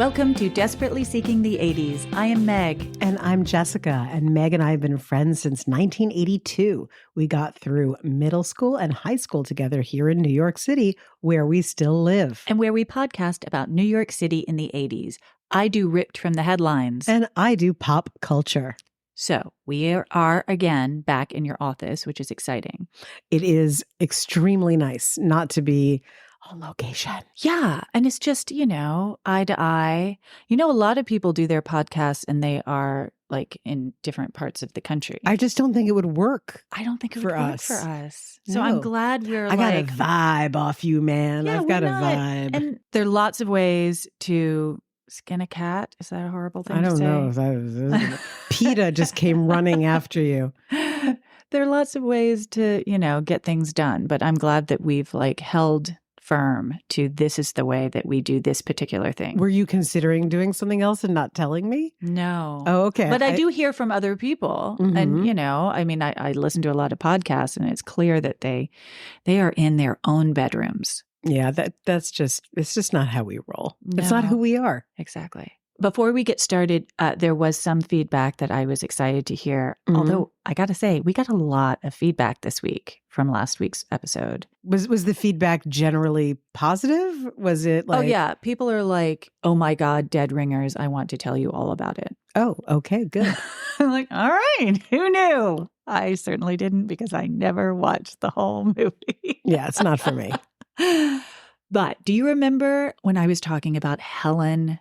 Welcome to Desperately Seeking the 80s. I am Meg. And I'm Jessica. And Meg and I have been friends since 1982. We got through middle school and high school together here in New York City, where we still live. And where we podcast about New York City in the 80s. I do Ripped from the Headlines. And I do pop culture. So we are again back in your office, which is exciting. It is extremely nice not to be on location. Yeah. And it's just, eye to eye. A lot of people do their podcasts and they are like in different parts of the country. I just don't think it would work. I don't think it would work for us. So No. I'm glad I got a vibe off you, man. Yeah, I've got a why not? vibe. And there are lots of ways to skin a cat. Is that a horrible thing to say? I don't know. PETA just came running after you. There are lots of ways to, get things done. But I'm glad that we've held firm to this is the way that we do this particular thing. Were you considering doing something else and not telling me? No. Oh, okay. But I do hear from other people. Mhm. And, I listen to a lot of podcasts and it's clear that they are in their own bedrooms. Yeah, it's just not how we roll. It's not No. who we are. Exactly. Before we get started, there was some feedback that I was excited to hear. Mhm. Although I got to say, we got a lot of feedback this week from last week's episode. Was the feedback generally positive? Was it like, Oh, yeah. People are like, oh my God, Dead Ringers. I want to tell you all about it. oh, okay, good. I'm like, all right. Who knew? I certainly didn't because I never watched the whole movie. Yeah, it's not for me. But do you remember when I was talking about Helen,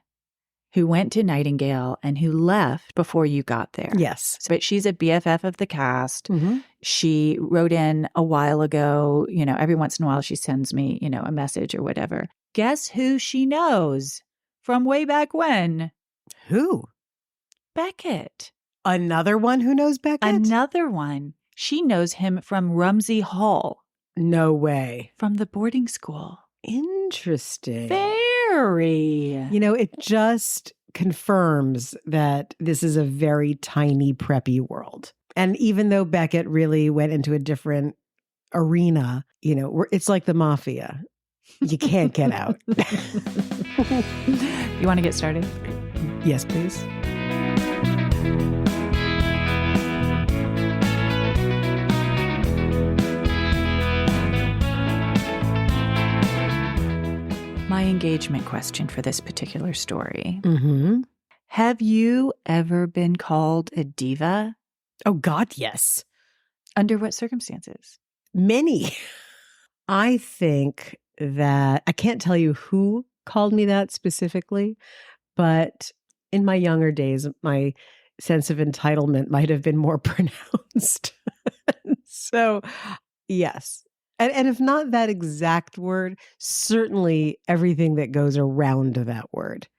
who went to Nightingale and who left before you got there? Yes. But she's a BFF of the cast. Mhm. She wrote in a while ago, every once in a while she sends me, a message or whatever. Guess who she knows from way back when? Who? Beckett. Another one who knows Beckett? Another one. She knows him from Rumsey Hall, No way. from the boarding school. Interesting. Very. It just confirms that this is a very tiny, preppy world. And even though Beckett really went into a different arena, it's like the mafia. You can't get out. You want to get started? Yes, please. My engagement question for this particular story. Mm-hmm. Have you ever been called a diva? Oh, God, yes. Under what circumstances? Many. I think that I can't tell you who called me that specifically, but in my younger days, my sense of entitlement might have been more pronounced. So, yes. And if not that exact word, certainly everything that goes around that word.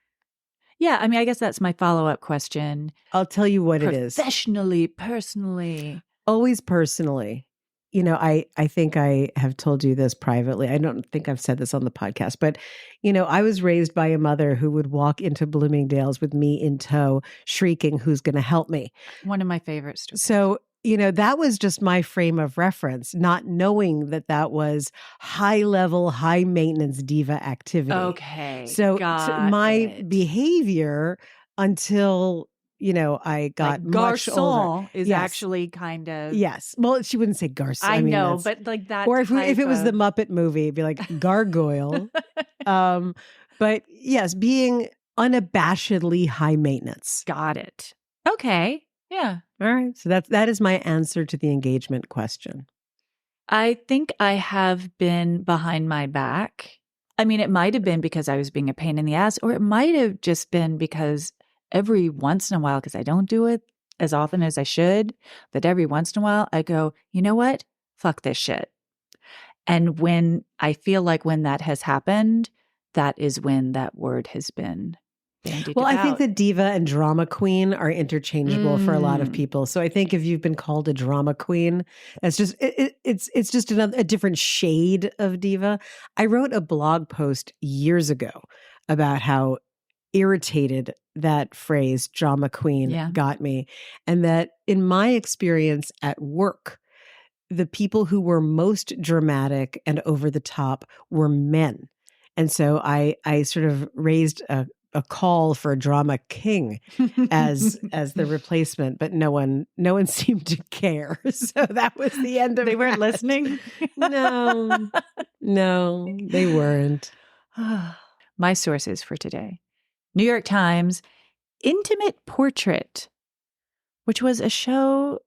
Yeah, I guess that's my follow-up question. I'll tell you what it is. Professionally, personally. Always personally. I think I have told you this privately. I don't think I've said this on the podcast, but, I was raised by a mother who would walk into Bloomingdale's with me in tow, shrieking, "Who's going to help me?" One of my favorite stories. So, that was just my frame of reference, not knowing that was high level, high maintenance diva activity. Okay. So got my it. behavior until, I got much older. Garçon is Yes. actually kind of. Yes. Well, she wouldn't say garçon. I mean, know, that's- but that. or if type it was the of- Muppet movie, it'd be like gargoyle. But yes, being unabashedly high maintenance. Got it. Okay. Yeah. All right. So that is my answer to the engagement question. I think I have been behind my back. It might have been because I was being a pain in the ass, or it might have just been because every once in a while, because I don't do it as often as I should, but every once in a while I go, you know what? Fuck this shit. And when I feel like when that has happened, that is when that word has been bandied Well, I think about. the diva and drama queen are interchangeable for a lot of Mm. people. So I think if you've been called a drama queen, that's just it's just a different shade of diva. I wrote a blog post years ago about how irritated that phrase drama queen Yeah. got me, and that in my experience at work, the people who were most dramatic and over the top were men. And so I sort of raised a a call for a drama king as the replacement, but no one seemed to care. So that was the end of They weren't that. listening? No, they weren't. My sources for today. New York Times, Intimate Portrait, which was a show.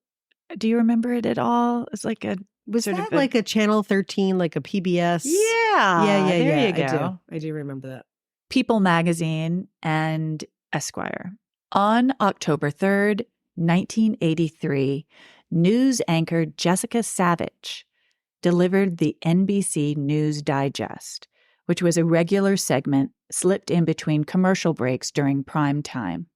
Do you remember it at all? It's like a Was sort that of like a Channel 13, like a PBS? Yeah. There you I go. do remember that. People Magazine and Esquire. On October 3rd, 1983, news anchor Jessica Savitch delivered the NBC News Digest, which was a regular segment slipped in between commercial breaks during prime time.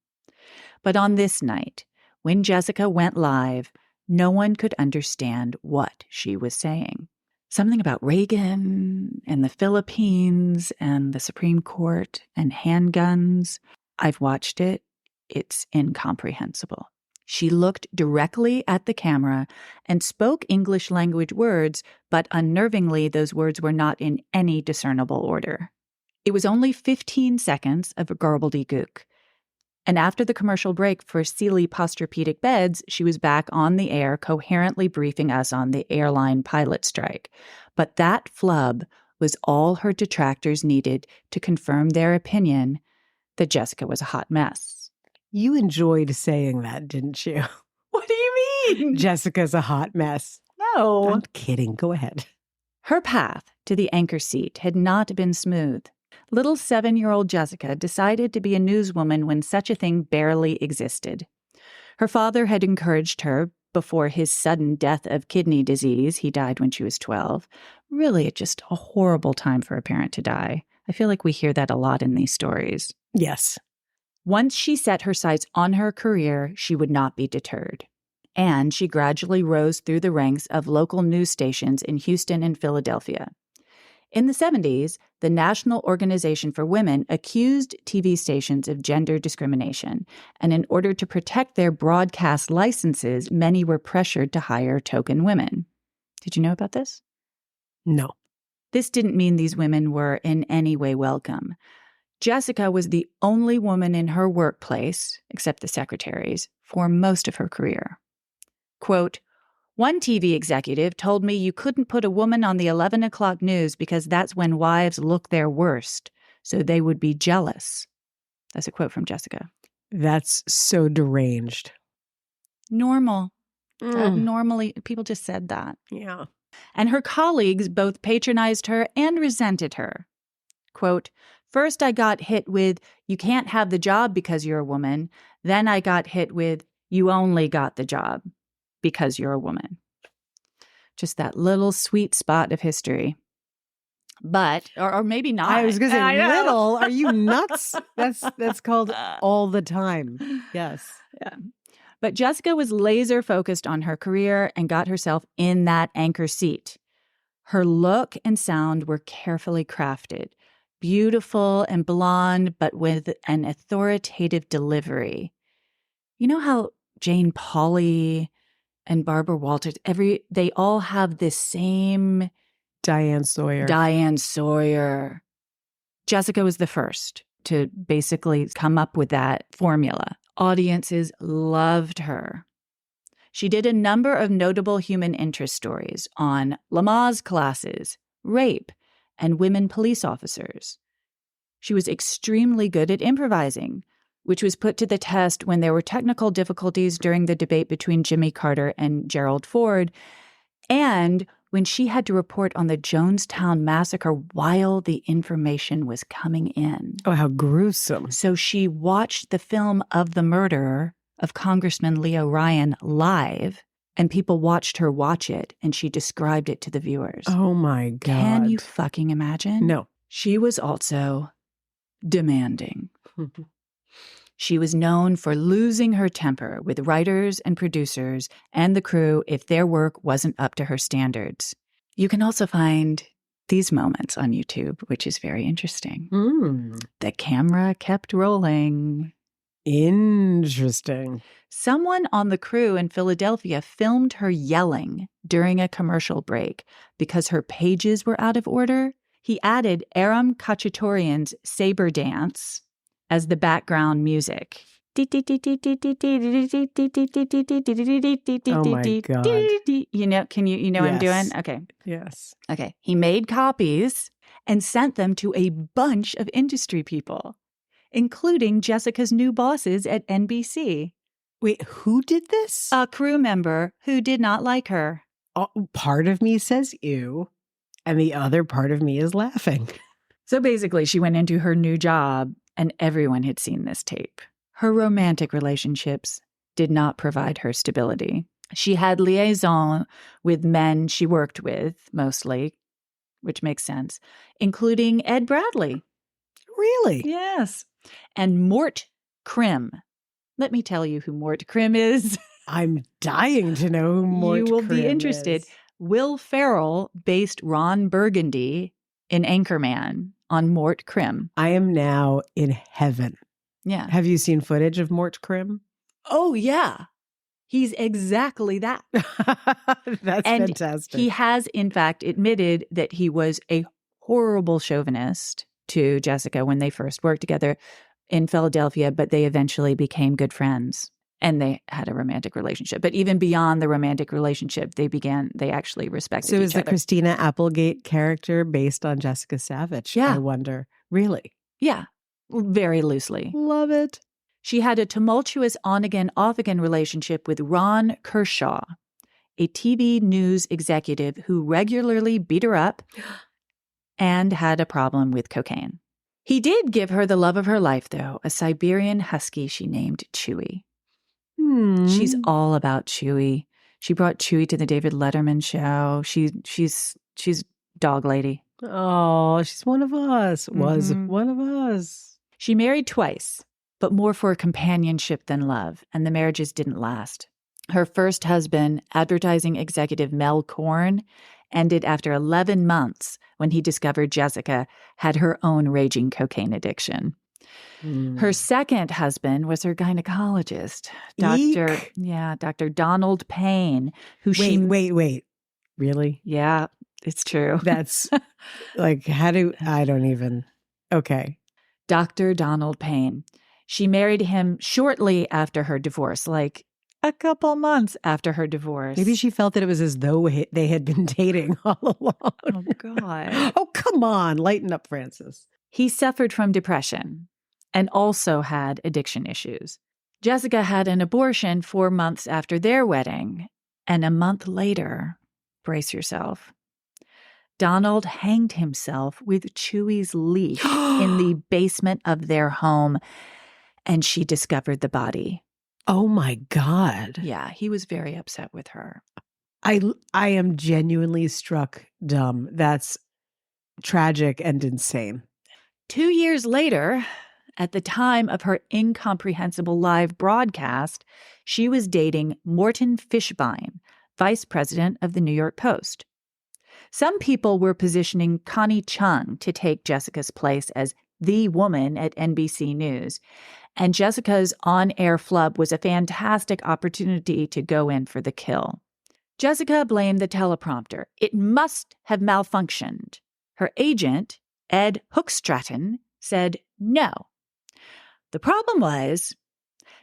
But on this night, when Jessica went live, no one could understand what she was saying. Something about Reagan and the Philippines and the Supreme Court and handguns. I've watched it. It's incomprehensible. She looked directly at the camera and spoke English language words, but unnervingly, those words were not in any discernible order. It was only 15 seconds of gobbledygook. And after the commercial break for Sealy Posturepedic Beds, she was back on the air, coherently briefing us on the airline pilot strike. But that flub was all her detractors needed to confirm their opinion that Jessica was a hot mess. You enjoyed saying that, didn't you? What do you mean? Jessica's a hot mess. No. I'm kidding. Go ahead. Her path to the anchor seat had not been smooth. Little 7-year-old Jessica decided to be a newswoman when such a thing barely existed. Her father had encouraged her before his sudden death of kidney disease. He died when she was 12. Really, just a horrible time for a parent to die. I feel like we hear that a lot in these stories. Yes. Once she set her sights on her career, she would not be deterred. And she gradually rose through the ranks of local news stations in Houston and Philadelphia. In the 70s, the National Organization for Women accused TV stations of gender discrimination, and in order to protect their broadcast licenses, many were pressured to hire token women. Did you know about this? No. This didn't mean these women were in any way welcome. Jessica was the only woman in her workplace, except the secretaries, for most of her career. Quote, "One TV executive told me you couldn't put a woman on the 11 o'clock news because that's when wives look their worst, so they would be jealous." That's a quote from Jessica. That's so deranged. Normal. Normally, people just said that. Yeah. And her colleagues both patronized her and resented her. Quote, "First I got hit with, you can't have the job because you're a woman. Then I got hit with, you only got the job because you're a woman." Just that little sweet spot of history. But, or maybe not. I was going to say, little, are you nuts? That's called all the time. Yes. Yeah. But Jessica was laser focused on her career and got herself in that anchor seat. Her look and sound were carefully crafted, beautiful and blonde, but with an authoritative delivery. You know how Jane Pauley and Barbara Walters, they all have this same Diane Sawyer. Jessica was the first to basically come up with that formula. Audiences loved her. She did a number of notable human interest stories on Lamaze classes, rape, and women police officers. She was extremely good at improvising, which was put to the test when there were technical difficulties during the debate between Jimmy Carter and Gerald Ford, and when she had to report on the Jonestown massacre while the information was coming in. Oh, how gruesome. So she watched the film of the murder of Congressman Leo Ryan live, and people watched her watch it, and she described it to the viewers. Oh, my God. Can you fucking imagine? No. She was also demanding. She was known for losing her temper with writers and producers and the crew if their work wasn't up to her standards. You can also find these moments on YouTube, which is very interesting. The camera kept rolling. Interesting. Someone on the crew in Philadelphia filmed her yelling during a commercial break because her pages were out of order. He added Aram Khachaturian's saber dance, as the background music. Oh my God. You know, what I'm doing? Yes. Okay. Yes. Okay. He made copies and sent them to a bunch of industry people, including Jessica's new bosses at NBC. Wait, who did this? A crew member who did not like her. Part of me says ew, and the other part of me is laughing. So basically, she went into her new job and everyone had seen this tape. Her romantic relationships did not provide her stability. She had liaison with men she worked with, mostly, which makes sense, including Ed Bradley. Really? Yes. And Mort Krim. Let me tell you who Mort Krim is. I'm dying to know who Mort You will Krim be interested. is. Will Ferrell based Ron Burgundy in Anchorman on Mort Krim. I am now in heaven. Yeah. Have you seen footage of Mort Krim? Oh, yeah. He's exactly that. That's and fantastic. He has, in fact, admitted that he was a horrible chauvinist to Jessica when they first worked together in Philadelphia, but they eventually became good friends and they had a romantic relationship. But even beyond the romantic relationship, they actually respected each other. So is the Christina Applegate character based on Jessica Savitch? Yeah. I wonder. Really? Yeah. Very loosely. Love it. She had a tumultuous on-again, off-again relationship with Ron Kershaw, a TV news executive who regularly beat her up and had a problem with cocaine. He did give her the love of her life, though, a Siberian husky she named Chewy. She's all about Chewy. She brought Chewy to the David Letterman show. She's dog lady. Oh, she's one of us. Was one of us. She married twice, but more for companionship than love, and the marriages didn't last. Her first husband, advertising executive Mel Korn, ended after 11 months when he discovered Jessica had her own raging cocaine addiction. Her second husband was her gynecologist, Dr. Donald Payne, who Wait. Really? Yeah, it's true. That's like, I don't even. Okay. Dr. Donald Payne. She married him shortly after her divorce, like a couple months after her divorce. Maybe she felt that it was as though they had been dating all along. Oh, God. Oh, come on. Lighten up, Frances. He suffered from depression and also had addiction issues. Jessica had an abortion 4 months after their wedding, and a month later, brace yourself, Donald hanged himself with Chewy's leash in the basement of their home, and she discovered the body. Oh my God. Yeah, he was very upset with her. I am genuinely struck dumb. That's tragic and insane. 2 years later, at the time of her incomprehensible live broadcast, she was dating Morton Fishbein, vice president of the New York Post. Some people were positioning Connie Chung to take Jessica's place as the woman at NBC News, and Jessica's on-air flub was a fantastic opportunity to go in for the kill. Jessica blamed the teleprompter. It must have malfunctioned. Her agent, Ed Hookstraten, said no. The problem was,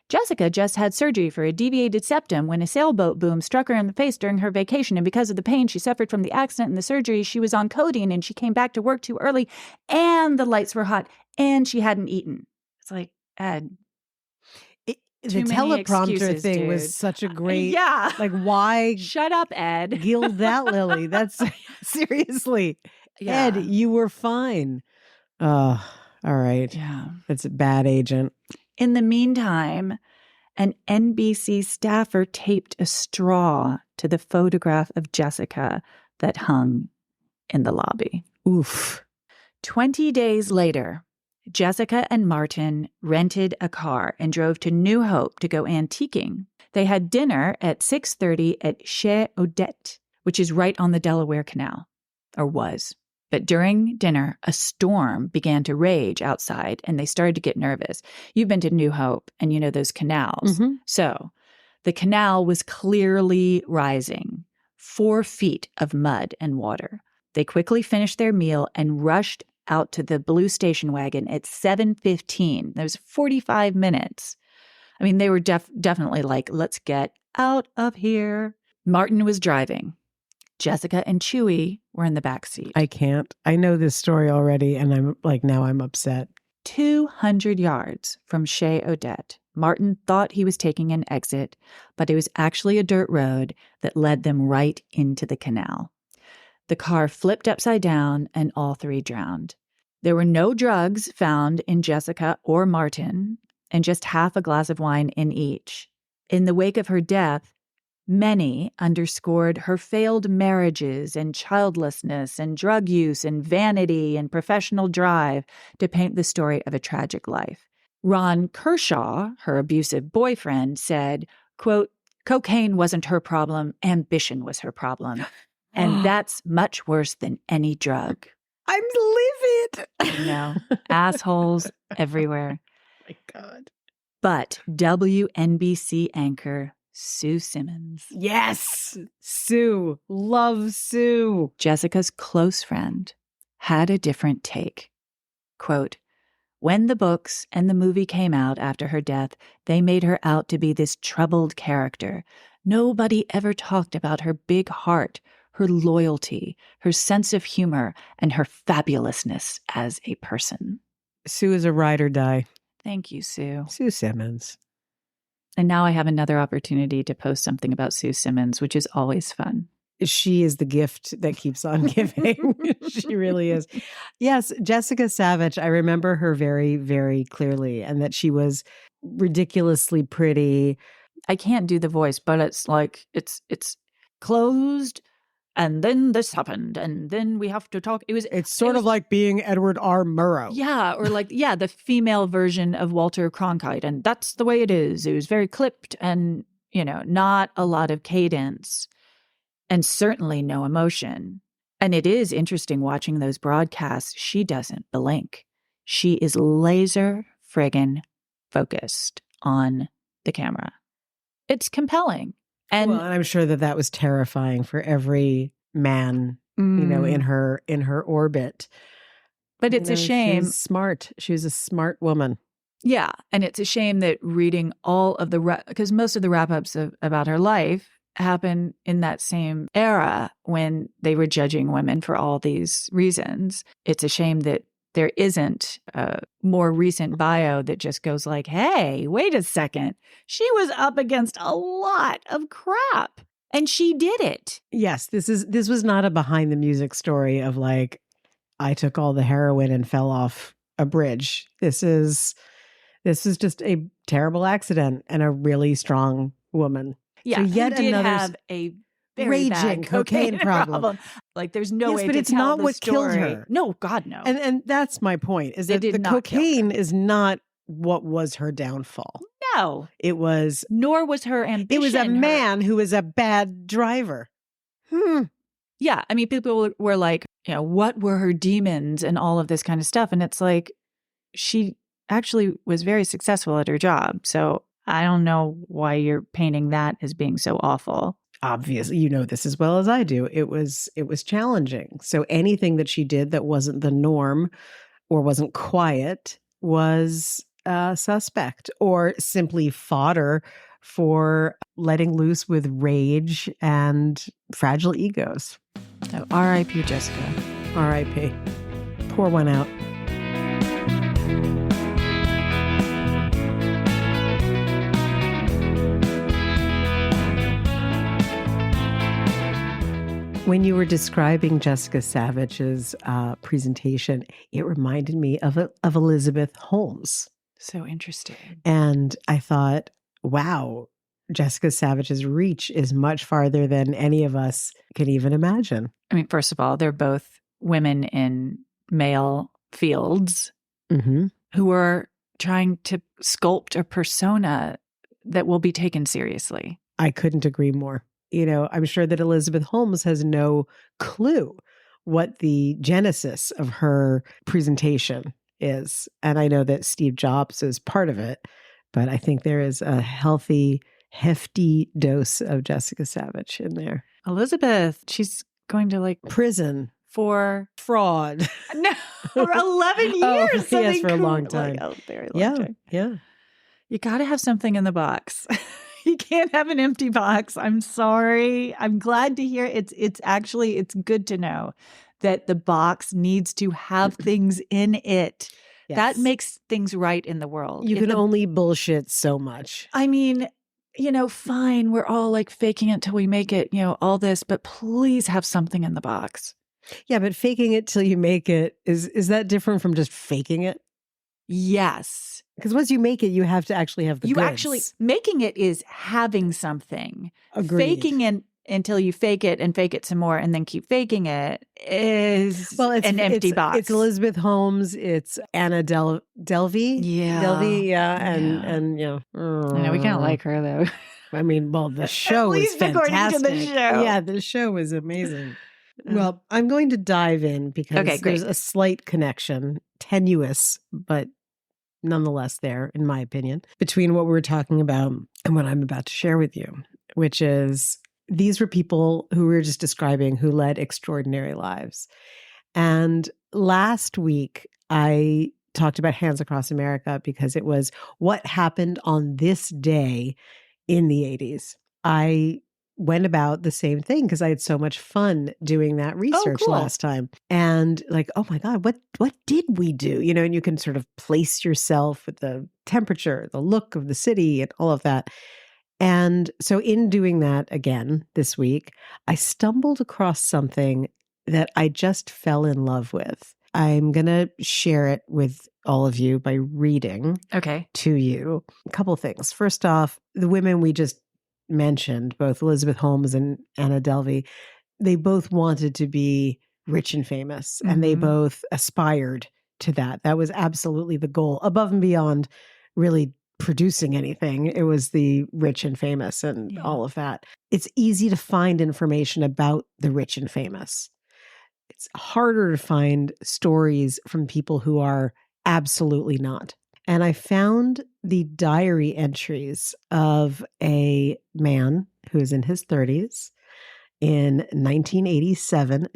Jessica just had surgery for a deviated septum when a sailboat boom struck her in the face during her vacation, and because of the pain she suffered from the accident and the surgery, she was on codeine and she came back to work too early, and the lights were hot, and she hadn't eaten. It's like, Ed, the teleprompter thing dude. Was such a great, yeah. Like, why? Shut up, Ed. Gild that lily. That's seriously, Yeah. Ed, you were fine. All right. Yeah. That's a bad agent. In the meantime, an NBC staffer taped a straw to the photograph of Jessica that hung in the lobby. Oof. 20 days later, Jessica and Martin rented a car and drove to New Hope to go antiquing. They had dinner at 6:30 at Chez Odette, which is right on the Delaware Canal, or was. But during dinner, a storm began to rage outside, and they started to get nervous. You've been to New Hope, and you know those canals. Mm-hmm. So the canal was clearly rising, 4 feet of mud and water. They quickly finished their meal and rushed out to the blue station wagon at 7:15. That was 45 minutes. I mean, they were definitely like, let's get out of here. Martin was driving. Jessica and Chewie were in the back seat. I can't. I know this story already, and I'm like, now I'm upset. 200 yards from Chez Odette, Martin thought he was taking an exit, but it was actually a dirt road that led them right into the canal. The car flipped upside down, and all three drowned. There were no drugs found in Jessica or Martin, and just half a glass of wine in each. In the wake of her death, many underscored her failed marriages and childlessness and drug use and vanity and professional drive to paint the story of a tragic life. Ron Kershaw, her abusive boyfriend, said, quote, "Cocaine wasn't her problem, ambition was her problem. And that's much worse than any drug." I'm livid. You know, assholes everywhere. My God. But WNBC anchor Sue Simmons. Yes. Sue. Love Sue. Jessica's close friend had a different take. Quote, "When the books and the movie came out after her death, they made her out to be this troubled character. Nobody ever talked about her big heart, her loyalty, her sense of humor, and her fabulousness as a person." Sue is a ride or die. Thank you, Sue. Sue Simmons. And now I have another opportunity to post something about Sue Simmons, which is always fun. She is the gift that keeps on giving. She really is. Yes, Jessica Savitch, I remember her very, very clearly, and that she was ridiculously pretty. I can't do the voice, but it's like, it's closed, and then this happened, and then we have to talk. It's sort of like being Edward R. Murrow. Yeah, or like, yeah, the female version of Walter Cronkite, and that's the way it is. It was very clipped and, you know, not a lot of cadence, and certainly no emotion. And it is interesting watching those broadcasts. She doesn't blink. She is laser friggin' focused on the camera. It's compelling. And well, I'm sure that was terrifying for every man, you know, in her orbit. But it's a shame. She's smart. She was a smart woman. Yeah. And it's a shame that reading all of because most of the wrap-ups about her life happen in that same era when they were judging women for all these reasons. It's a shame that there isn't a more recent bio that just goes like, hey, wait a second. She was up against a lot of crap and she did it. Yes, this was not a behind the music story of like, I took all the heroin and fell off a bridge. This is just a terrible accident and a really strong woman. Yeah, so yet who did another have a very raging bad cocaine problem. Like there's no way but to it's tell not the what story. killed her. No, God, no. And that's my point, is They that did the not kill cocaine is not what was her downfall. No. It was, nor was her ambition. it was a man who was a bad driver. Yeah. I mean, people were like, you know, what were her demons and all of this kind of stuff? And it's like, she actually was very successful at her job. So I don't know why you're painting that as being so awful. Obviously, you know this as well as I do. It was challenging. So anything that she did that wasn't the norm or wasn't quiet was suspect or simply fodder for letting loose with rage and fragile egos. So R.I.P. Jessica. R.I.P. Pour one out. When you were describing Jessica Savitch's presentation, it reminded me of Elizabeth Holmes. So interesting. And I thought, wow, Jessica Savitch's reach is much farther than any of us can even imagine. I mean, first of all, they're both women in male fields who are trying to sculpt a persona that will be taken seriously. I couldn't agree more. You know, I'm sure that Elizabeth Holmes has no clue what the genesis of her presentation is. And I know that Steve Jobs is part of it, but I think there is a healthy, hefty dose of Jessica Savitch in there. Elizabeth, she's going to like prison for fraud. no, for 11 years. Oh, yes, something for a long cool, like time. a very long Yeah, time. yeah. You got to have something in the box. You can't have an empty box. I'm sorry. I'm glad to hear it's good to know that the box needs to have things in it. Yes. That makes things right in the world. You can only bullshit so much. I mean, fine, we're all like faking it till we make it, all this, but please have something in the box. Yeah, but faking it till you make it, is that different from just faking it? Yes. Because once you make it, you have to actually have the goods. Actually, making it is having something. Agreed. Faking it until you fake it and fake it some more and then keep faking it is an empty box. It's Elizabeth Holmes. It's Anna Delvey. Delvey, and I know we can't like her though. I mean, well, the show was fantastic. According to the show. Yeah, the show was amazing. Well, I'm going to dive in because there's a slight connection, tenuous, but nonetheless there, in my opinion, between what we were talking about and what I'm about to share with you, which is these were people who we were just describing who led extraordinary lives. And last week, I talked about Hands Across America because it was what happened on this day in the 80s. I went about the same thing because I had so much fun doing that research last time. And like, oh my God, what did we do? And you can sort of place yourself with the temperature, the look of the city and all of that. And so in doing that again this week, I stumbled across something that I just fell in love with. I'm going to share it with all of you by reading to you a couple of things. First off, the women we just mentioned, both Elizabeth Holmes and Anna Delvey, they both wanted to be rich and famous, and they both aspired to that. That was absolutely the goal, above and beyond really producing anything. It was the rich and famous and all of that. It's easy to find information about the rich and famous. It's harder to find stories from people who are absolutely not. And I found the diary entries of a man who is in his 30s in 1987,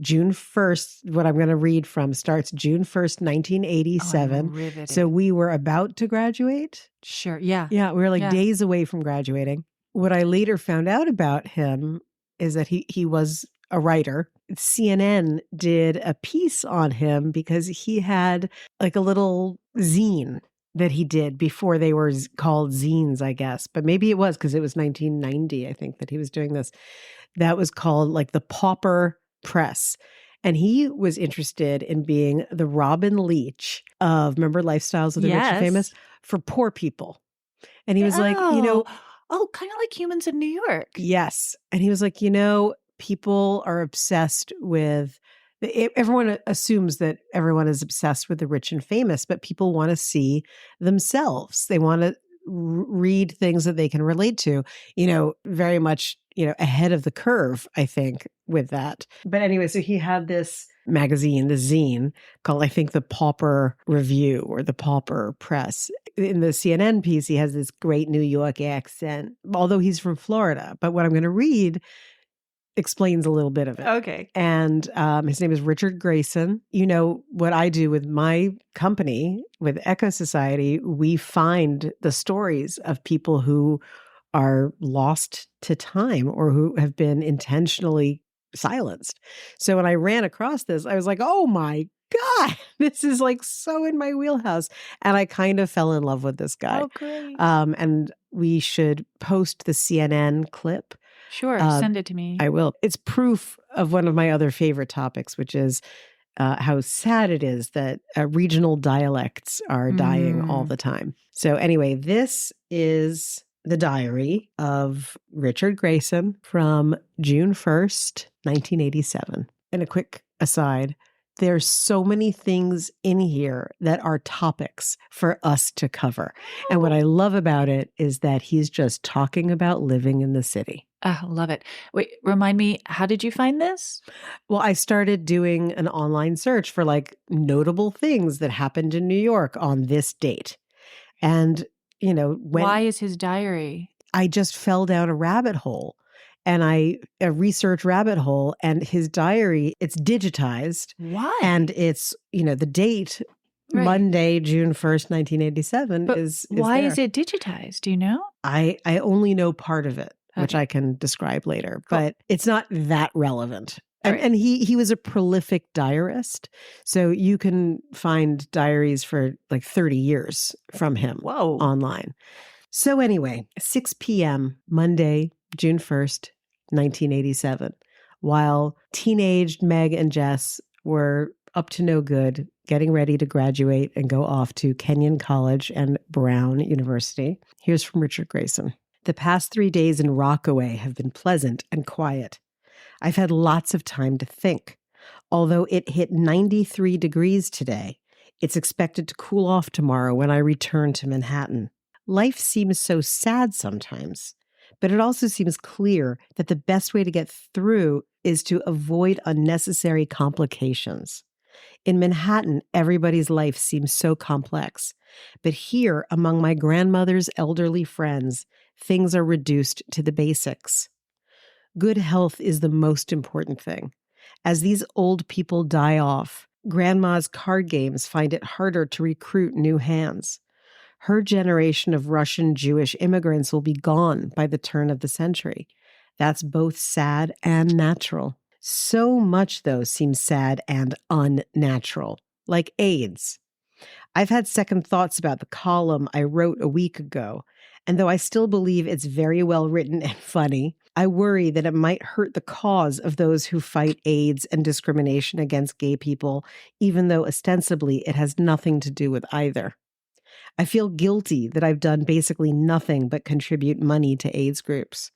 June 1st. What I'm going to read from starts June 1st, 1987. So we were about to graduate. Sure. Yeah. Yeah. We were like days away from graduating. What I later found out about him is that he was a writer. CNN did a piece on him because he had like a little zine that he did before they were called zines, I guess. But maybe it was because it was 1990, I think, that he was doing this. That was called like the Pauper Press. And he was interested in being the Robin Leach of, remember, Lifestyles of the Rich and Famous, for poor people. And he was like, kind of like Humans in New York. Yes. And he was like, people are obsessed with, everyone assumes that everyone is obsessed with the rich and famous, but people want to see themselves. They want to read things that they can relate to, very much, ahead of the curve, I think, with that. But anyway, so he had this magazine, the zine, called, I think, the Pauper Review or the Pauper Press. In the CNN piece, he has this great New York accent, although he's from Florida. But what I'm going to read explains a little bit of it. Okay. And his name is Richard Grayson. What I do with my company, with Echo Society, we find the stories of people who are lost to time or who have been intentionally silenced. So when I ran across this, I was like, oh my God, this is like so in my wheelhouse. And I kind of fell in love with this guy. Oh, great. And we should post the CNN clip. Sure. Send it to me. I will. It's proof of one of my other favorite topics, which is how sad it is that regional dialects are dying all the time. So anyway, this is the diary of Richard Grayson from June 1st, 1987. And a quick aside, there's so many things in here that are topics for us to cover. And what I love about it is that he's just talking about living in the city. I love it. Wait, remind me, how did you find this? Well, I started doing an online search for like notable things that happened in New York on this date. And, why is his diary? I just fell down a rabbit hole. and I a research rabbit hole, and his diary, it's digitized. Why? And it's, the date, Right. Monday, June 1st, 1987 But is why there. is it digitized? Do you know? I only know part of it, which Okay. I can describe later, Cool. but it's not that relevant. All And, right. and he was a prolific diarist. So you can find diaries for like 30 years from him Whoa. online. So anyway, 6 p.m., Monday, June 1st, 1987, while teenaged Meg and Jess were up to no good, getting ready to graduate and go off to Kenyon College and Brown University. Here's from Richard Grayson. The past 3 days in Rockaway have been pleasant and quiet. I've had lots of time to think. Although it hit 93 degrees today, it's expected to cool off tomorrow when I return to Manhattan. Life seems so sad sometimes, but it also seems clear that the best way to get through is to avoid unnecessary complications. In Manhattan, everybody's life seems so complex, but here, among my grandmother's elderly friends, things are reduced to the basics. Good health is the most important thing. As these old people die off, Grandma's card games find it harder to recruit new hands. Her generation of Russian Jewish immigrants will be gone by the turn of the century. That's both sad and natural. So much, though, seems sad and unnatural, like AIDS. I've had second thoughts about the column I wrote a week ago, and though I still believe it's very well written and funny, I worry that it might hurt the cause of those who fight AIDS and discrimination against gay people, even though ostensibly it has nothing to do with either. I feel guilty that I've done basically nothing but contribute money to AIDS groups.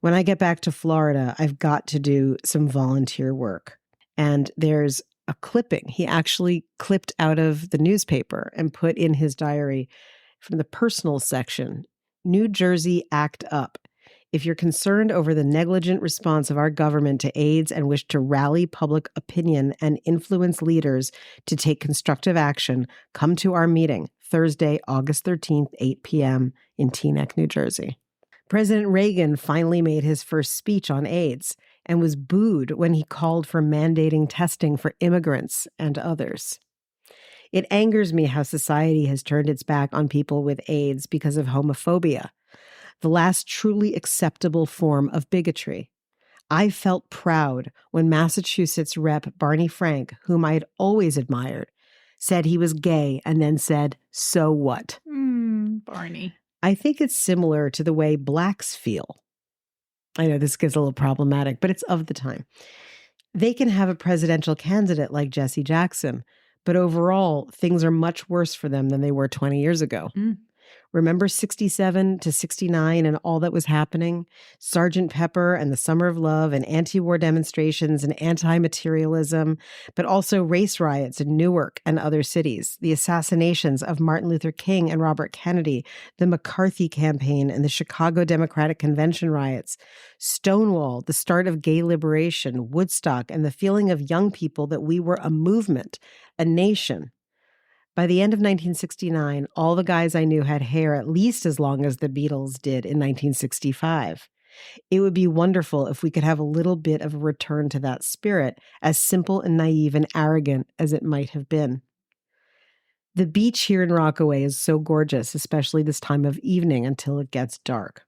When I get back to Florida, I've got to do some volunteer work. And there's a clipping he actually clipped out of the newspaper and put in his diary from the personal section. New Jersey, act up. If you're concerned over the negligent response of our government to AIDS and wish to rally public opinion and influence leaders to take constructive action, come to our meeting Thursday, August 13th, 8 p.m. in Teaneck, New Jersey. President Reagan finally made his first speech on AIDS and was booed when he called for mandating testing for immigrants and others. It angers me how society has turned its back on people with AIDS because of homophobia, the last truly acceptable form of bigotry. I felt proud when Massachusetts Rep. Barney Frank, whom I had always admired, said he was gay and then said, "So what?" Barney. I think it's similar to the way blacks feel. I know this gets a little problematic, but it's of the time. They can have a presidential candidate like Jesse Jackson, but overall, things are much worse for them than they were 20 years ago. Remember 67 to 69 and all that was happening? Sergeant Pepper and the Summer of Love and anti-war demonstrations and anti-materialism, but also race riots in Newark and other cities, the assassinations of Martin Luther King and Robert Kennedy, the McCarthy campaign and the Chicago Democratic Convention riots, Stonewall, the start of gay liberation, Woodstock, and the feeling of young people that we were a movement, a nation. By the end of 1969, all the guys I knew had hair at least as long as the Beatles did in 1965. It would be wonderful if we could have a little bit of a return to that spirit, as simple and naive and arrogant as it might have been. The beach here in Rockaway is so gorgeous, especially this time of evening until it gets dark.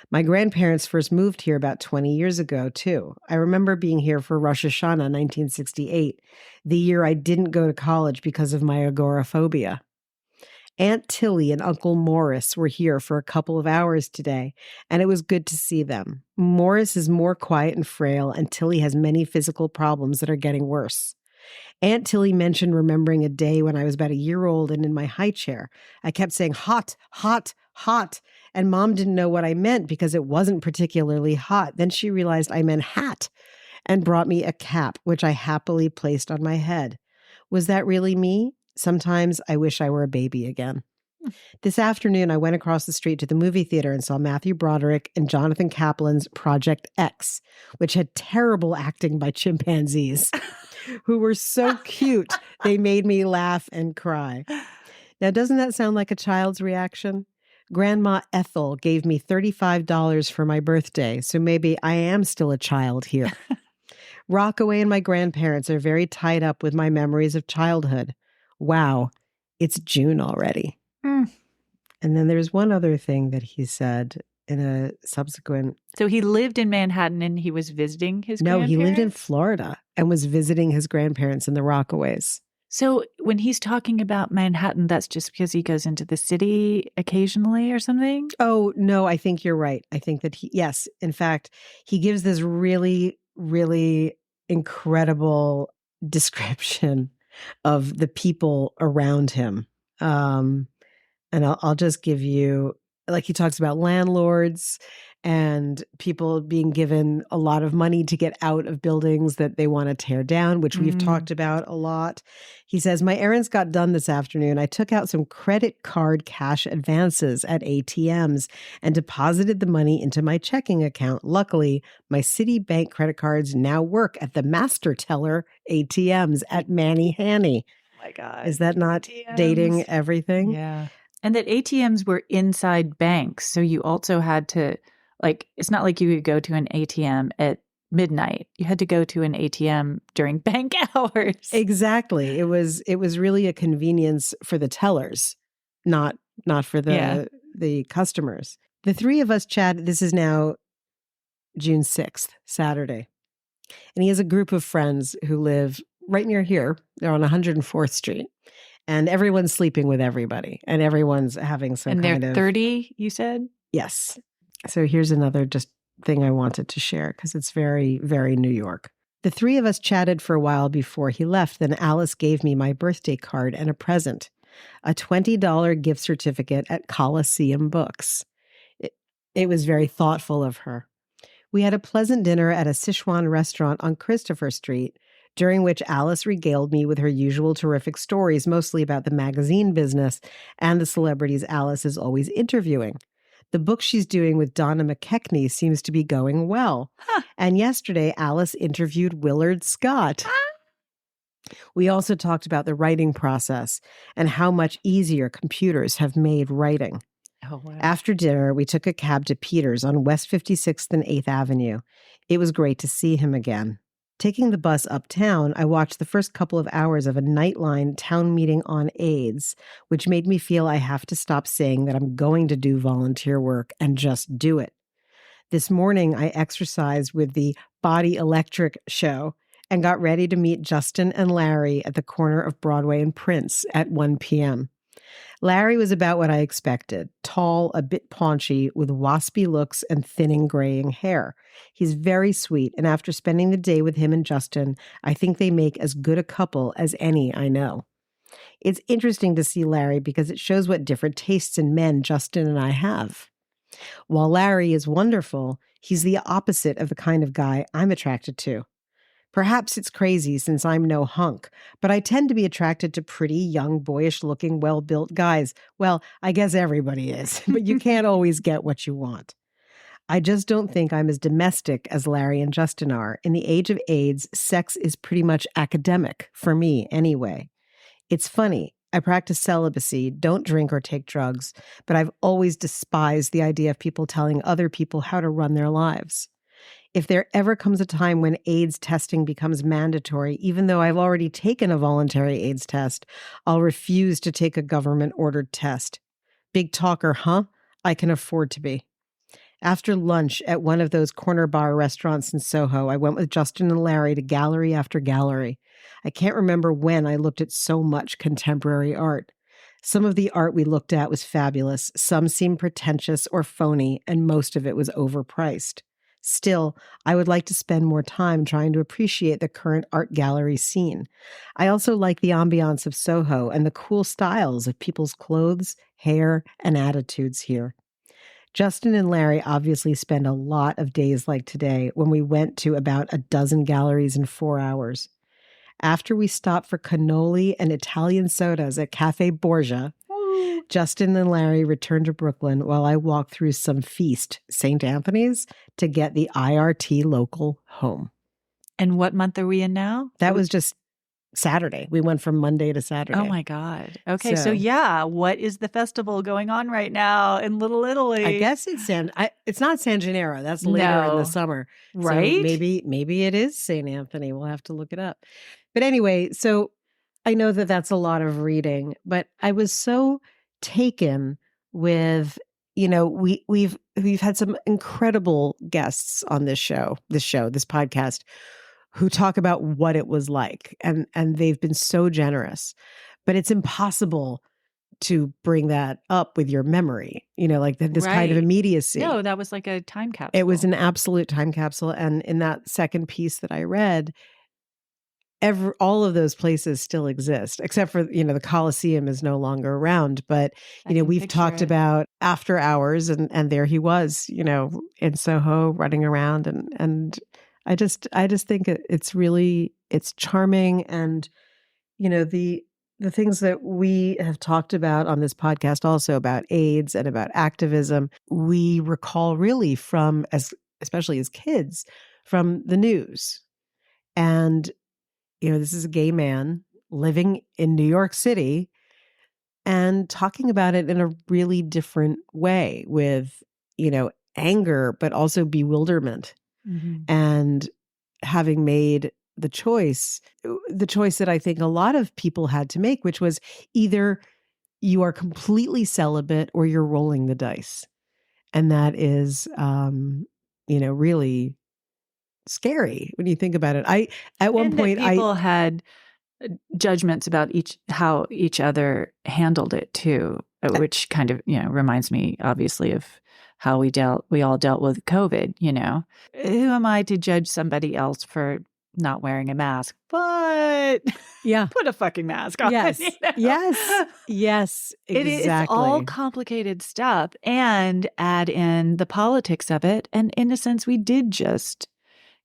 My grandparents first moved here about 20 years ago, too. I remember being here for Rosh Hashanah 1968, the year I didn't go to college because of my agoraphobia. Aunt Tilly and Uncle Morris were here for a couple of hours today, and it was good to see them. Morris is more quiet and frail, and Tilly has many physical problems that are getting worse. Aunt Tilly mentioned remembering a day when I was about a year old and in my high chair. I kept saying, hot, hot, hot. And Mom didn't know what I meant because it wasn't particularly hot. Then she realized I meant hat and brought me a cap, which I happily placed on my head. Was that really me? Sometimes I wish I were a baby again. This afternoon, I went across the street to the movie theater and saw Matthew Broderick and Jonathan Kaplan's Project X, which had terrible acting by chimpanzees, who were so cute they made me laugh and cry. Now, doesn't that sound like a child's reaction? Grandma Ethel gave me $35 for my birthday, so maybe I am still a child here. Rockaway and my grandparents are very tied up with my memories of childhood. Wow, it's June already. Mm. And then there's one other thing that he said in a subsequent... So he lived in Manhattan and he was visiting his No, grandparents? he lived in Florida and was visiting his grandparents in the Rockaways. So when he's talking about Manhattan, that's just because he goes into the city occasionally or something? Oh, no, I think you're right. I think that yes, in fact, he gives this really, really incredible description of the people around him. And I'll just give you, like, he talks about landlords and people being given a lot of money to get out of buildings that they want to tear down, which we've talked about a lot. He says, my errands got done this afternoon. I took out some credit card cash advances at ATMs and deposited the money into my checking account. Luckily, my Citibank credit cards now work at the master teller ATMs at Manny Hanny. Oh my God. Is that not ATMs. Dating everything? Yeah. And that ATMs were inside banks. So you also had to, like, it's not like you could go to an ATM at midnight. You had to go to an ATM during bank hours. Exactly. It was really a convenience for the tellers, not for the customers. The three of us chatted. This is now June 6th, Saturday. And he has a group of friends who live right near here. They're on 104th Street. And everyone's sleeping with everybody. And everyone's having some kind of... And they're 30, you said? Yes. So here's another just thing I wanted to share because it's very, very New York. The three of us chatted for a while before he left. Then Alice gave me my birthday card and a present, a $20 gift certificate at Coliseum Books. It was very thoughtful of her. We had a pleasant dinner at a Sichuan restaurant on Christopher Street, during which Alice regaled me with her usual terrific stories, mostly about the magazine business and the celebrities Alice is always interviewing. The book she's doing with Donna McKechnie seems to be going well. Huh. And yesterday, Alice interviewed Willard Scott. We also talked about the writing process and how much easier computers have made writing. Oh, wow. After dinner, we took a cab to Peter's on West 56th and 8th Avenue. It was great to see him again. Taking the bus uptown, I watched the first couple of hours of a Nightline town meeting on AIDS, which made me feel I have to stop saying that I'm going to do volunteer work and just do it. This morning, I exercised with the Body Electric show and got ready to meet Justin and Larry at the corner of Broadway and Prince at 1 p.m. Larry was about what I expected, tall, a bit paunchy, with waspy looks and thinning graying hair. He's very sweet, and after spending the day with him and Justin, I think they make as good a couple as any I know. It's interesting to see Larry because it shows what different tastes in men Justin and I have. While Larry is wonderful, he's the opposite of the kind of guy I'm attracted to. Perhaps it's crazy since I'm no hunk, but I tend to be attracted to pretty, young, boyish-looking, well-built guys. Well, I guess everybody is, but you can't always get what you want. I just don't think I'm as domestic as Larry and Justin are. In the age of AIDS, sex is pretty much academic, for me anyway. It's funny. I practice celibacy, don't drink or take drugs, but I've always despised the idea of people telling other people how to run their lives. If there ever comes a time when AIDS testing becomes mandatory, even though I've already taken a voluntary AIDS test, I'll refuse to take a government-ordered test. Big talker, huh? I can afford to be. After lunch at one of those corner bar restaurants in Soho, I went with Justin and Larry to gallery after gallery. I can't remember when I looked at so much contemporary art. Some of the art we looked at was fabulous. Some seemed pretentious or phony, and most of it was overpriced. Still, I would like to spend more time trying to appreciate the current art gallery scene. I also like the ambiance of Soho and the cool styles of people's clothes, hair, and attitudes here. Justin and Larry obviously spend a lot of days like today when we went to about a dozen galleries in 4 hours. After we stopped for cannoli and Italian sodas at Cafe Borgia, Justin and Larry returned to Brooklyn while I walked through some feast, St. Anthony's, to get the IRT local home. And what month are we in now? That was just Saturday. We went from Monday to Saturday. Oh my God. Okay. So yeah, what is the festival going on right now in Little Italy? I guess it's not San Gennaro. That's later in the summer. Right? So maybe it is St. Anthony. We'll have to look it up. But anyway, so I know that that's a lot of reading, but I was so taken with, we've had some incredible guests on this podcast, who talk about what it was like, and they've been so generous. But it's impossible to bring that up with your memory, like this kind of immediacy. No, that was like a time capsule. It was an absolute time capsule. And in that second piece that I read, all of those places still exist, except for, the Colosseum is no longer around. But, we've talked about After Hours, and there he was, in Soho running around. And I just think it's charming. And, the things that we have talked about on this podcast, also about AIDS and about activism, we recall really especially as kids, from the news. And, this is a gay man living in New York City and talking about it in a really different way, with, anger, but also bewilderment. Mm-hmm. And having made the choice that I think a lot of people had to make, which was either you are completely celibate or you're rolling the dice. And that is, really scary when you think about it. At one point people had judgments about how each other handled it too, which kind of, reminds me obviously of how we all dealt with COVID, Who am I to judge somebody else for not wearing a mask? But yeah, put a fucking mask on. Yes. Yes, exactly. It's all complicated stuff, and add in the politics of it. And in a sense, we did just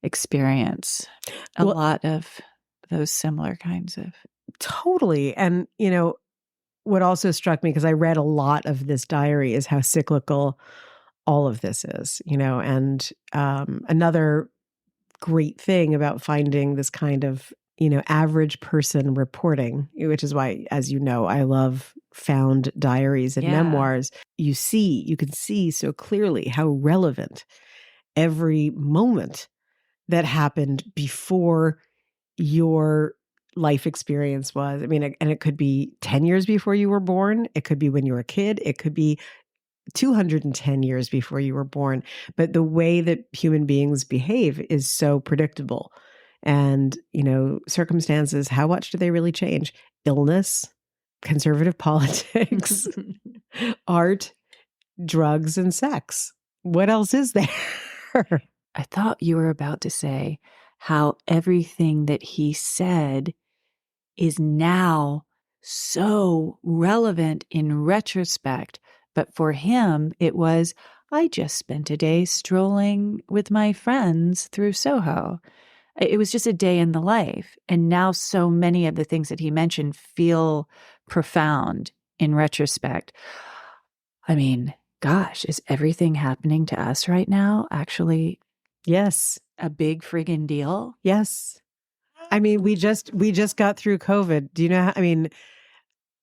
experience a lot of those similar kinds of. Totally. And, what also struck me, because I read a lot of this diary, is how cyclical all of this is, and another great thing about finding this kind of, average person reporting, which is why, as you know, I love found diaries and memoirs. You can see so clearly how relevant every moment that happened before your life experience was. I mean, and it could be 10 years before you were born. It could be when you were a kid. It could be 210 years before you were born. But the way that human beings behave is so predictable. And, circumstances, how much do they really change? Illness, conservative politics, art, drugs, and sex. What else is there? I thought you were about to say how everything that he said is now so relevant in retrospect. But for him, it was, I just spent a day strolling with my friends through Soho. It was just a day in the life. And now so many of the things that he mentioned feel profound in retrospect. I mean, gosh, is everything happening to us right now actually yes, a big friggin' deal? Yes. I mean, we just got through COVID. Do you know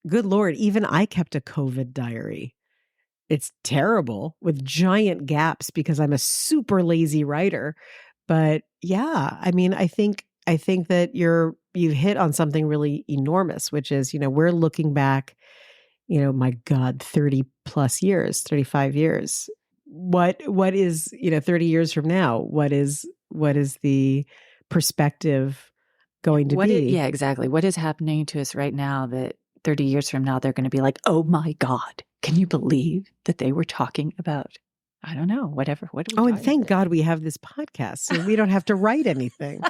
good Lord, even I kept a COVID diary. It's terrible with giant gaps because I'm a super lazy writer. But yeah, I mean, I think that you've hit on something really enormous, which is, we're looking back, my God, 30 plus years, 35 years. What is, 30 years from now? What is the perspective going to be? Yeah, exactly. What is happening to us right now that 30 years from now, they're going to be like, oh my God, can you believe that they were talking about, I don't know, whatever. What are we and thank God we have this podcast so we don't have to write anything.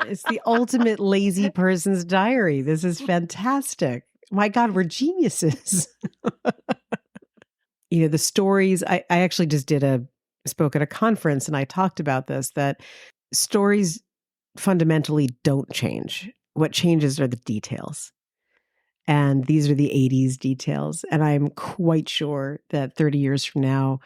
It's the ultimate lazy person's diary. This is fantastic. My God, we're geniuses. The stories, I actually just spoke at a conference and I talked about this, that stories fundamentally don't change. What changes are the details. And these are the 80s details. And I'm quite sure that 30 years from now,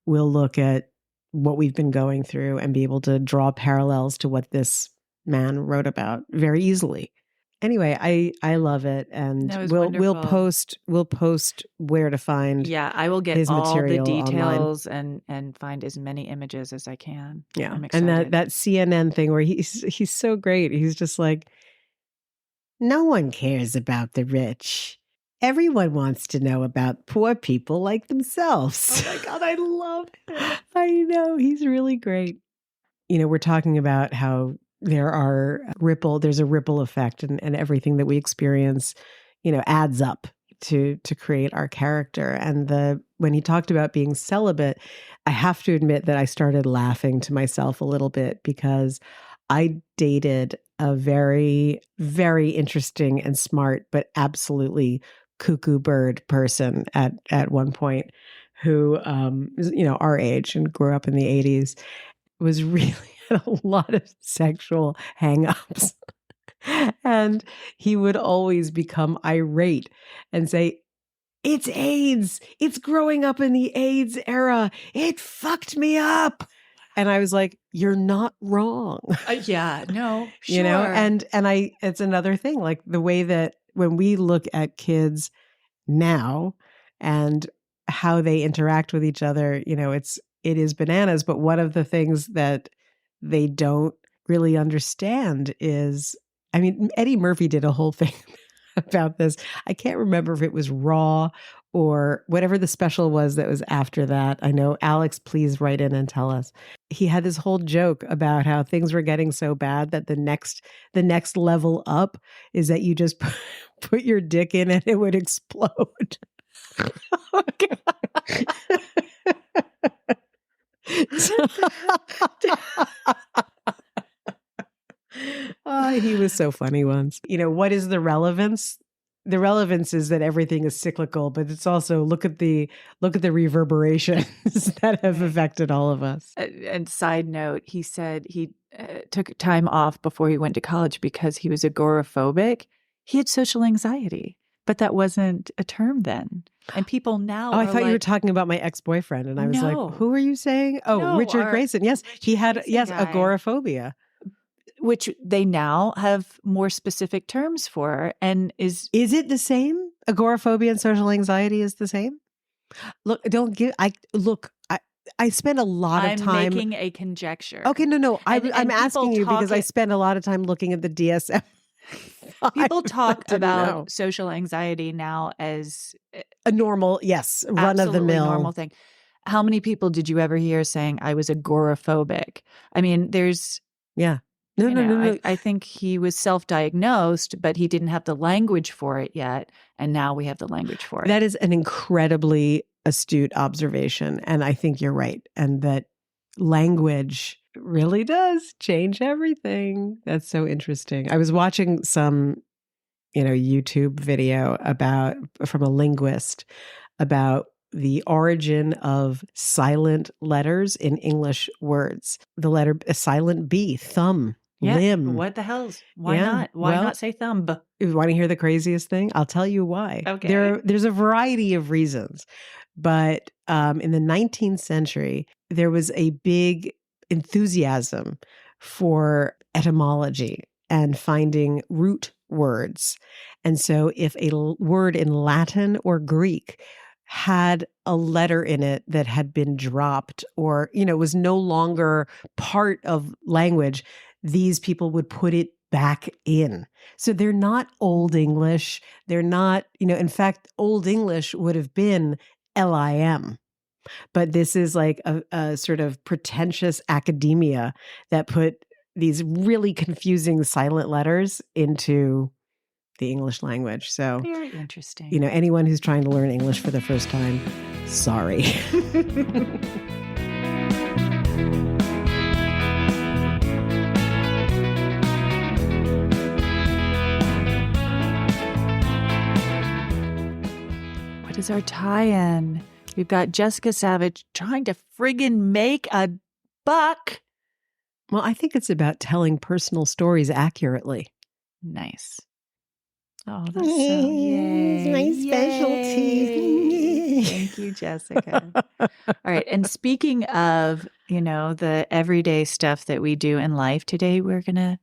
we'll look at what we've been going through and be able to draw parallels to what this man wrote about very easily. Anyway, I love it, and That was we'll wonderful. we'll post where to find Yeah, I will get his all the material online. details and find as many images as I can. Yeah, I'm and excited. that CNN thing where he's so great. He's just like, no one cares about the rich. Everyone wants to know about poor people like themselves. Oh my God, I love it. I know, he's really great. You know, we're talking about how there's a ripple effect, and everything that we experience, you know, adds up to create our character. And when he talked about being celibate, I have to admit that I started laughing to myself a little bit, because I dated a very, very interesting and smart, but absolutely cuckoo bird person at one point, who is, you know, our age and grew up in the 80s, was really had a lot of sexual hang-ups. And he would always become irate and say, it's AIDS. It's growing up in the AIDS era. It fucked me up. And I was like, you're not wrong. Yeah, no, sure. You know, and it's another thing, like the way that when we look at kids now and how they interact with each other, you know, it is bananas. But one of the things that they don't really understand is, I mean, Eddie Murphy did a whole thing about this. I can't remember if it was Raw or whatever the special was that was after that. I know, Alex, please write in and tell us. He had this whole joke about how things were getting so bad that the next level up is that you just put your dick in and it would explode. He was so funny once. You know, what is the relevance? The relevance is that everything is cyclical, but it's also look at the reverberations that have affected all of us. And side note, he said he took time off before he went to college because he was agoraphobic. He had social anxiety, but that wasn't a term then. And people now I thought you were talking about my ex-boyfriend, and I was like, who are you saying? Oh, No, Richard Grayson. Yes, he had guy. Agoraphobia. Which they now have more specific terms for. And is it the same? Agoraphobia and social anxiety is the same? Look, I spend a lot of time. I'm making a conjecture. Okay, no. I'm asking you because I spend a lot of time looking at the DSM. People talk about social anxiety now as a normal, yes, run of the mill normal thing. How many people did you ever hear saying I was agoraphobic? I mean, there's No. I think he was self-diagnosed, but he didn't have the language for it yet. And now we have the language for it. That is an incredibly astute observation. And I think you're right. And that language really does change everything. That's so interesting. I was watching some, YouTube video from a linguist about the origin of silent letters in English words. The letter, a silent B, thumb, limb. What the hell's? Why not? Why not say thumb? You want to hear the craziest thing? I'll tell you why. Okay. There's a variety of reasons. But in the 19th century, there was a big enthusiasm for etymology and finding root words. And so if a word in Latin or Greek had a letter in it that had been dropped or, was no longer part of language, these people would put it back in. So they're not Old English. They're not, in fact, Old English would have been LIM. But this is like a sort of pretentious academia that put these really confusing silent letters into the English language. So very interesting. Anyone who's trying to learn English for the first time, sorry. What is our tie-in? We've got Jessica Savitch trying to friggin' make a buck. Well, I think it's about telling personal stories accurately. Nice. Oh, that's yay. My specialty. Thank you, Jessica. All right. And speaking of, the everyday stuff that we do in life today, we're going to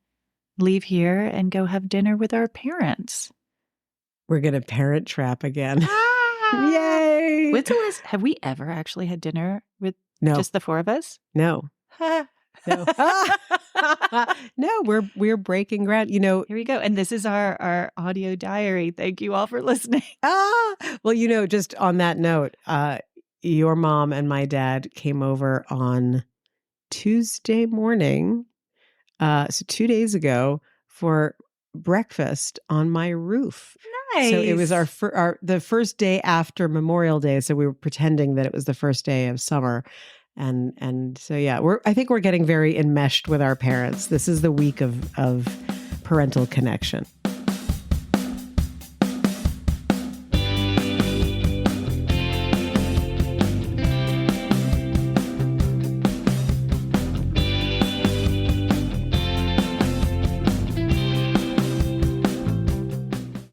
leave here and go have dinner with our parents. We're going to parent trap again. Ah! Yay! When's the last? Have we ever actually had dinner with just the four of us? No. No. No, we're breaking ground. You know, here we go. And this is our audio diary. Thank you all for listening. Well, you know, just on that note, your mom and my dad came over on Tuesday morning, so 2 days ago, for breakfast on my roof. Nice. So it was the first day after Memorial Day. So we were pretending that it was the first day of summer. And so, yeah, I think we're getting very enmeshed with our parents. This is the week of parental connection.